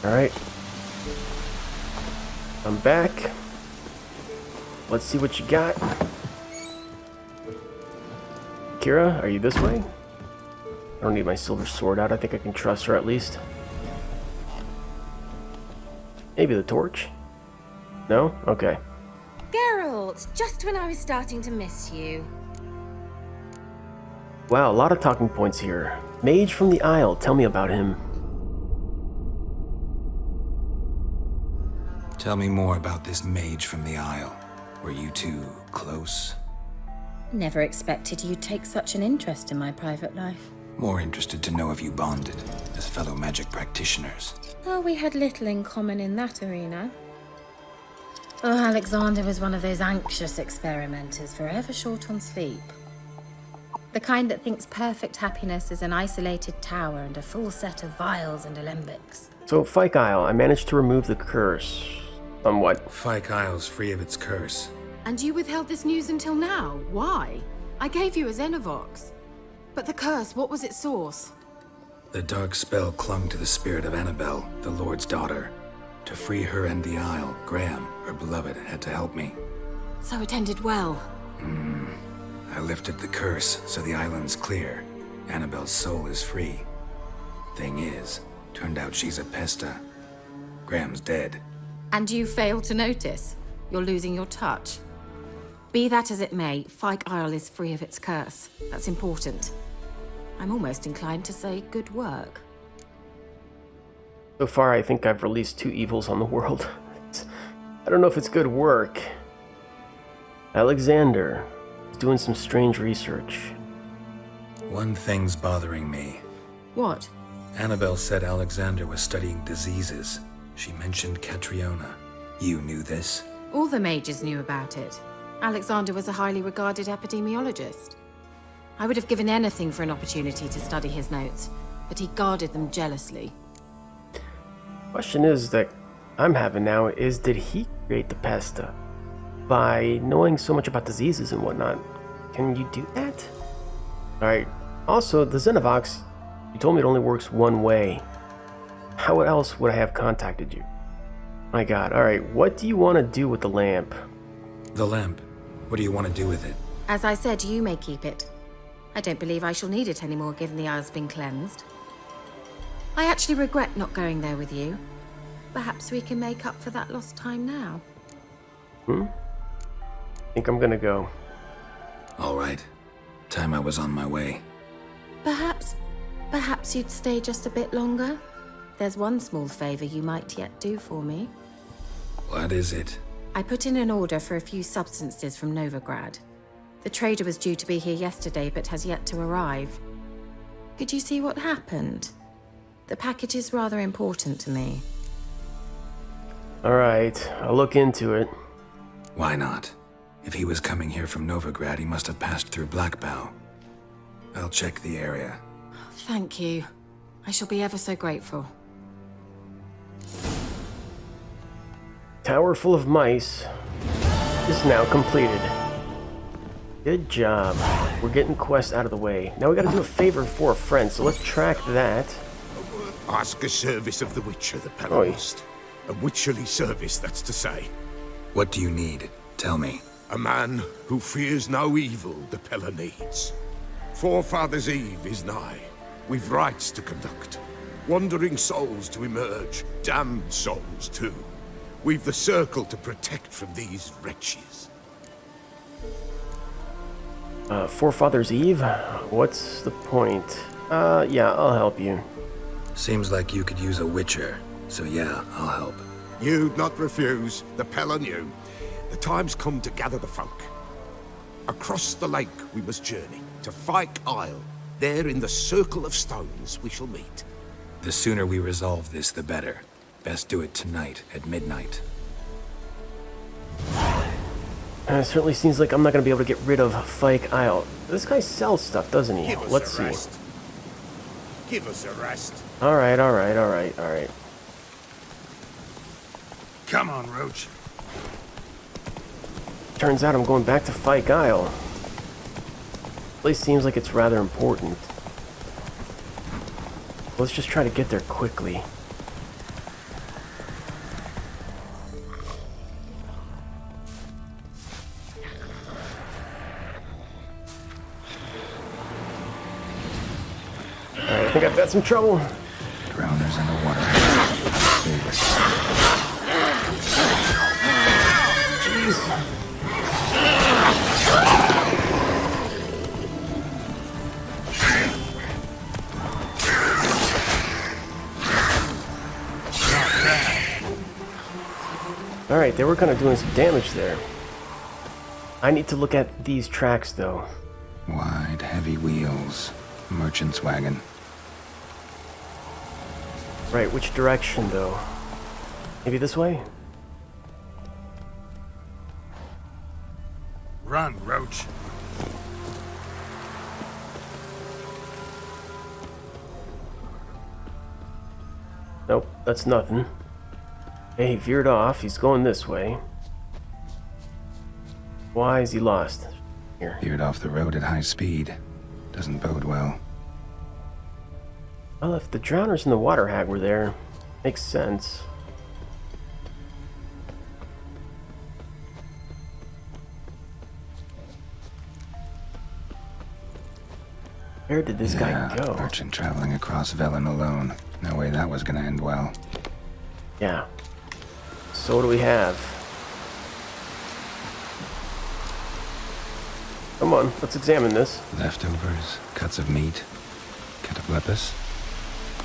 Alright. I'm back. Let's see what you got. Keira, are you this way? I don't need my silver sword out. I think I can trust her at least. Maybe the torch? No? Okay. Geralt, just when I was starting to miss you. Wow, a lot of talking points here. Mage from the Isle, tell me about him. Tell me more about this mage from the Isle. Were you two close? Never expected you'd take such an interest in my private life. More interested to know if you bonded as fellow magic practitioners. Oh, we had little in common in that arena. Oh, Alexander was one of those anxious experimenters, forever short on sleep. The kind that thinks perfect happiness is an isolated tower and a full set of vials and alembics. So, Fyke Isle, I managed to remove the curse. Somewhat. Fyke Isle's free of its curse. And you withheld this news until now? Why? I gave you a Xenovox. But the curse, what was its source? The dark spell clung to the spirit of Annabelle, the Lord's daughter. To free her and the Isle, Graham, her beloved, had to help me. So it ended well. I lifted the curse, so the island's clear. Annabelle's soul is free. Thing is, turned out she's a pesta. Graham's dead. And you failed to notice? You're losing your touch. Be that as it may, Fyke Isle is free of its curse. That's important. I'm almost inclined to say good work. So far, I think I've released 2 evils on the world. I don't know if it's good work. Alexander is doing some strange research. One thing's bothering me. What? Annabelle said Alexander was studying diseases. She mentioned Catriona. You knew this? All the mages knew about it. Alexander was a highly regarded epidemiologist. I would have given anything for an opportunity to study his notes, but he guarded them jealously. Question is that I'm having now is, did he create the pesta? By knowing so much about diseases and whatnot, can you do that? Alright, also, the Xenovox, you told me it only works one way. How else would I have contacted you? My god, alright, what do you want to do with the lamp? The lamp. What do you want to do with it? As I said, you may keep it. I don't believe I shall need it anymore, given the Isle's been cleansed. I actually regret not going there with you. Perhaps we can make up for that lost time now. Think I'm gonna go. All right. Time I was on my way. Perhaps you'd stay just a bit longer? There's one small favor you might yet do for me. What is it? I put in an order for a few substances from Novigrad. The trader was due to be here yesterday, but has yet to arrive. Could you see what happened? The package is rather important to me. Alright, I'll look into it. Why not? If he was coming here from Novigrad, he must have passed through Blackbow. I'll check the area. Thank you. I shall be ever so grateful. Tower full of mice is now completed. Good job. We're getting quests out of the way. Now we gotta do a favor for a friend, so let's track that. Ask a service of the Witcher, the Palomist. A witcherly service, that's to say. What do you need? Tell me. A man who fears no evil the Pella needs. Forefathers' Eve is nigh. We've rites to conduct. Wandering souls to emerge. Damned souls, too. We've the circle to protect from these wretches. Forefathers' Eve? What's the point? Yeah, I'll help you. Seems like you could use a witcher, so yeah, I'll help. You'd not refuse. The Pella knew. The time's come to gather the folk. Across the lake we must journey, to Fyke Isle. There in the circle of stones we shall meet. The sooner we resolve this, the better. Best do it tonight, at midnight. It certainly seems like I'm not going to be able to get rid of Fyke Isle. This guy sells stuff, doesn't he? Let's see. Give us a rest. Alright. Come on, Roach. Turns out I'm going back to Fyke Isle. Place seems like it's rather important. Let's just try to get there quickly. think I've got some trouble. Drowners in the water. Favorite. Jeez. Alright, they were kind of doing some damage there. I need to look at these tracks, though. Wide, heavy wheels. Merchant's wagon. Right, which direction, though? Maybe this way? Run, Roach. Nope, that's nothing. Hey, he veered off. He's going this way. Why is he lost? Here. Veered off the road at high speed. Doesn't bode well. Well, if the drowners and the water hag were there, makes sense. Where did this guy go? Merchant traveling across Velen alone. No way that was gonna end well. Yeah. So what do we have? Come on, let's examine this. Leftovers, cuts of meat, cataplepis.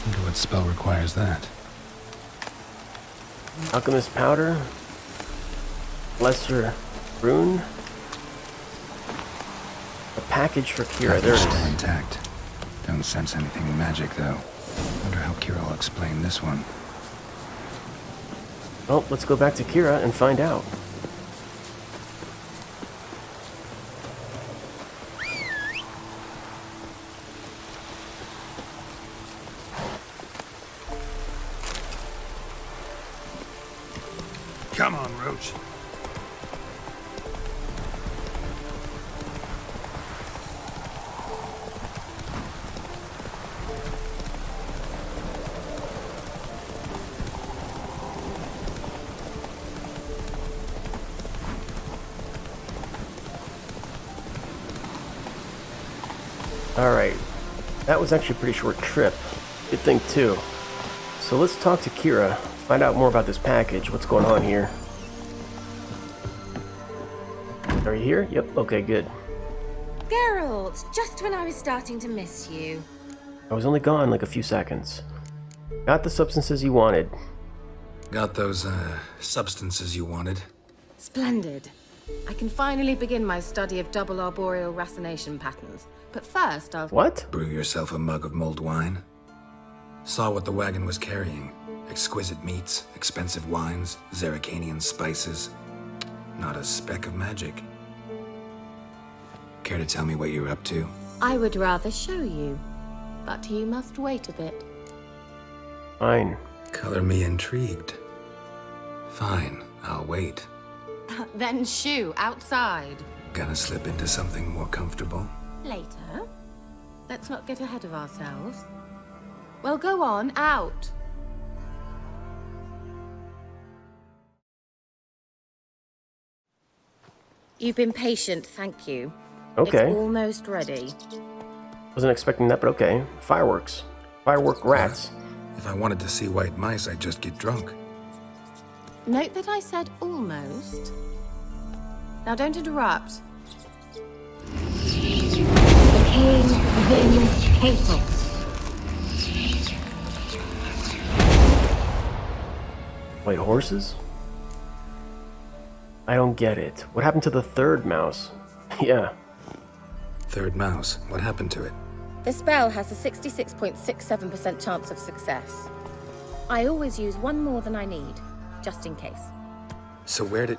Wonder what spell requires that. Alchemist powder. Lesser rune. A package for Keira. There it Still is. intact. Don't sense anything magic though. Wonder how Keira will explain this one. Well, let's go back to Keira and find out. Come on, Roach. Alright. That was actually a pretty short trip. Good thing, too. So let's talk to Keira, find out more about this package. What's going on here? Are you here? Yep, okay, good. Geralt, just when I was starting to miss you. I was only gone like a few seconds. Got the substances you wanted. Got those, substances you wanted? Splendid. I can finally begin my study of double arboreal racination patterns. But first, I'll... What? Brew yourself a mug of mulled wine. Saw what the wagon was carrying. Exquisite meats, expensive wines, Zerrikanian spices. Not a speck of magic. Care to tell me what you're up to? I would rather show you. But you must wait a bit. Fine. Color me intrigued. Fine, I'll wait. Then shoo, outside. Gonna slip into something more comfortable? Later. Let's not get ahead of ourselves. Well, go on, out. You've been patient, thank you. Okay. It's almost ready. Wasn't expecting that, but okay. Fireworks. Firework rats. If I wanted to see white mice, I'd just get drunk. Note that I said almost. Now don't interrupt. The king wins hateful. White horses? I don't get it. What happened to the third mouse? Yeah. Third mouse, what happened to it? The spell has a 66.67% chance of success. I always use one more than I need, just in case. So where did...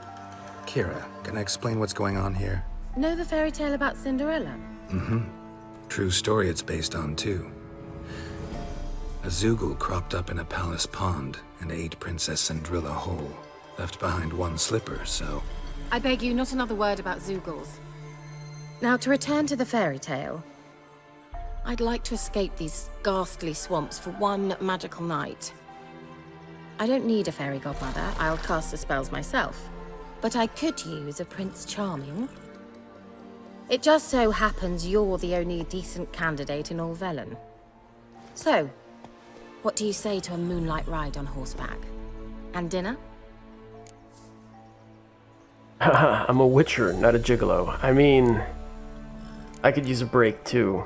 Keira, can I explain what's going on here? Know the fairy tale about Cinderella? Mm-hmm. True story it's based on, too. A Zoogle cropped up in a palace pond and ate Princess Cinderella whole. Left behind one slipper, so... I beg you, not another word about Zoogles. Now, to return to the fairy tale. I'd like to escape these ghastly swamps for one magical night. I don't need a fairy godmother, I'll cast the spells myself. But I could use a Prince Charming. It just so happens you're the only decent candidate in all Velen. So, what do you say to a moonlight ride on horseback? And dinner? Haha, I'm a witcher, not a gigolo. I mean, I could use a break too.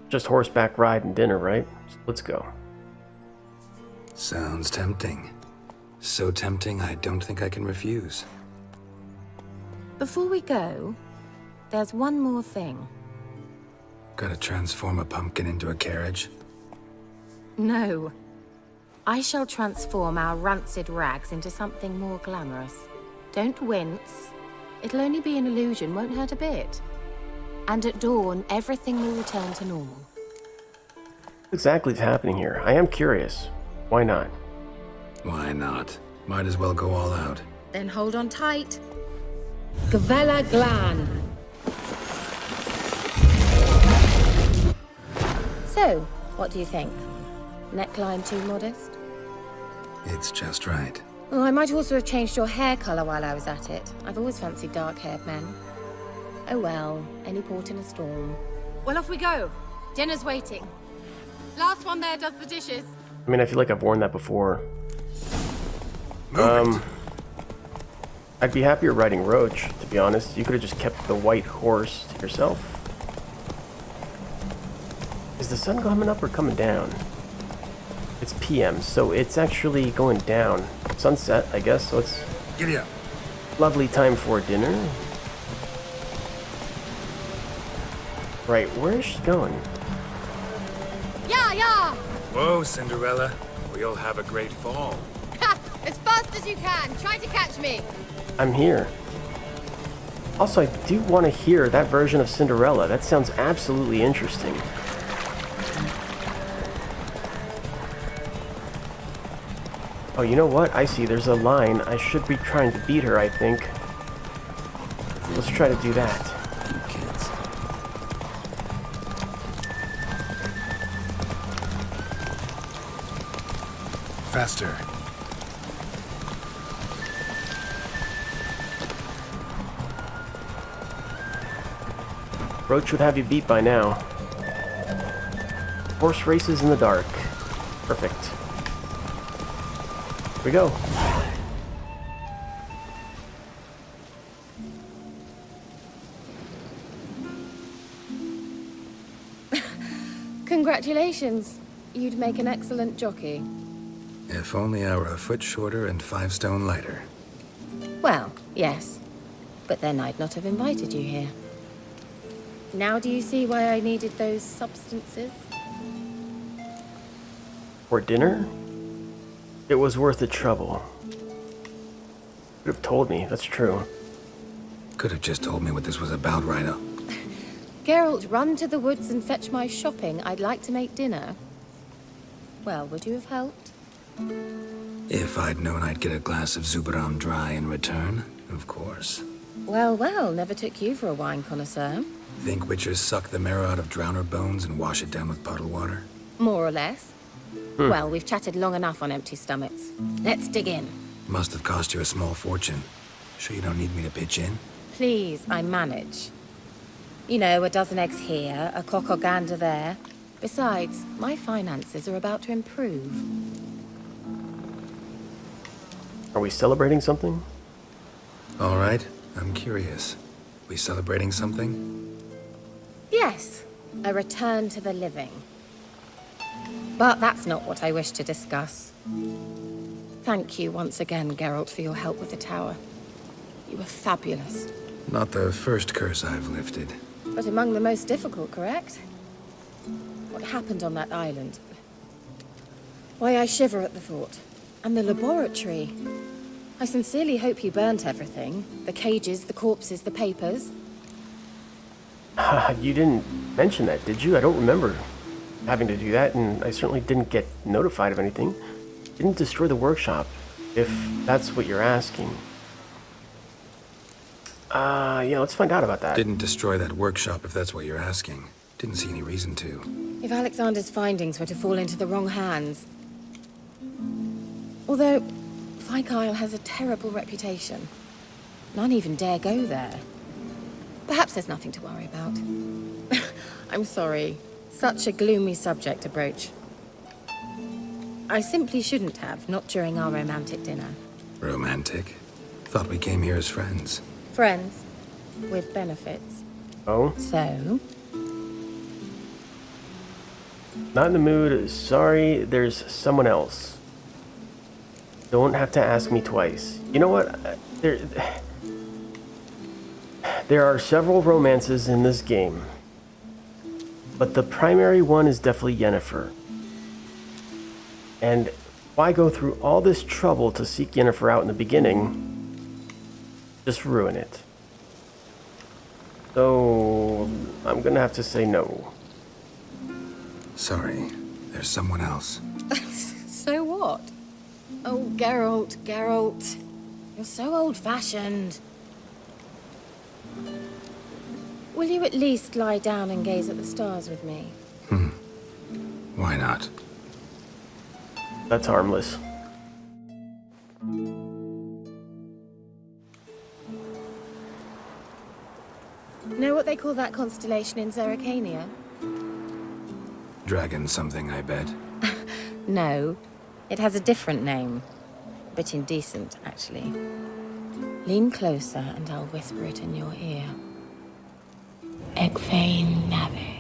Just horseback ride and dinner, right? So let's go. Sounds tempting. So tempting, I don't think I can refuse. Before we go, there's one more thing. Gotta transform a pumpkin into a carriage? No. I shall transform our rancid rags into something more glamorous. Don't wince. It'll only be an illusion, won't hurt a bit. And at dawn, everything will return to normal. What exactly is happening here? I am curious. Why not? Why not? Might as well go all out. Then hold on tight. Gavella Glan. So, what do you think? Neckline too modest? It's just right. Oh, I might also have changed your hair colour while I was at it. I've always fancied dark-haired men. Oh well, any port in a storm. Well, off we go. Dinner's waiting. Last one there does the dishes. I mean, I feel like I've worn that before. I'd be happier riding Roach, to be honest. You could have just kept the white horse to yourself. Is the sun coming up or coming down? It's PM, so it's actually going down. Sunset, I guess, so it's Giddy up. lovely time for dinner. Right, where is she going? Yeah, yeah! Whoa, Cinderella. We'll have a great fall. Ha! As fast as you can. Try to catch me. I'm here. Also, I do want to hear that version of Cinderella. That sounds absolutely interesting. Oh, you know what? I see. There's a line. I should be trying to beat her, I think. Let's try to do that. You kids. Faster. Roach would have you beat by now. Horse races in the dark. Perfect. Here we go. Congratulations. You'd make an excellent jockey. If only I were a foot shorter and 5 stone lighter. Well, yes. But then I'd not have invited you here. Now do you see why I needed those substances? For dinner? It was worth the trouble. Could have told me, that's true. Could have just told me what this was about right up. Geralt, run to the woods and fetch my shopping. I'd like to make dinner. Well, would you have helped? If I'd known I'd get a glass of Zubaram dry in return, of course. Well, well, never took you for a wine connoisseur. Think witchers suck the marrow out of drowner bones and wash it down with puddle water? More or less. Well, we've chatted long enough on empty stomachs. Let's dig in. Must have cost you a small fortune. Sure you don't need me to pitch in? Please, I manage. You know, a dozen eggs here, a cock or gander there. Besides, my finances are about to improve. Are we celebrating something? All right, I'm curious. We celebrating something? Yes, a return to the living. But that's not what I wish to discuss. Thank you once again, Geralt, for your help with the tower. You were fabulous. Not the first curse I've lifted. But among the most difficult, correct? What happened on that island? Why, I shiver at the thought. And the laboratory. I sincerely hope you burnt everything. The cages, the corpses, the papers. You didn't mention that, did you? I don't remember having to do that, and I certainly didn't get notified of anything. Didn't destroy the workshop, if that's what you're asking. Yeah, let's find out about that. Didn't destroy that workshop if that's what you're asking. Didn't see any reason to. If Alexander's findings were to fall into the wrong hands. Although, Fyke Isle has a terrible reputation. None even dare go there. Perhaps there's nothing to worry about. I'm sorry. Such a gloomy subject to broach. I simply shouldn't have, not during our romantic dinner. Romantic? Thought we came here as friends. Friends, with benefits. Oh? So, Not in the mood. Sorry, there's someone else. Don't have to ask me twice. You know what? There are several romances in this game. But the primary one is definitely Yennefer. And why go through all this trouble to seek Yennefer out in the beginning? Just ruin it. So, I'm gonna have to say no. Sorry, there's someone else. so what? Oh, Geralt, Geralt. You're so old-fashioned. Will you at least lie down and gaze at the stars with me? Why not? That's harmless. Know what they call that constellation in Zerrikania? Dragon something, I bet. No, it has a different name. A bit indecent, actually. Lean closer and I'll whisper it in your ear. Egfain Nave.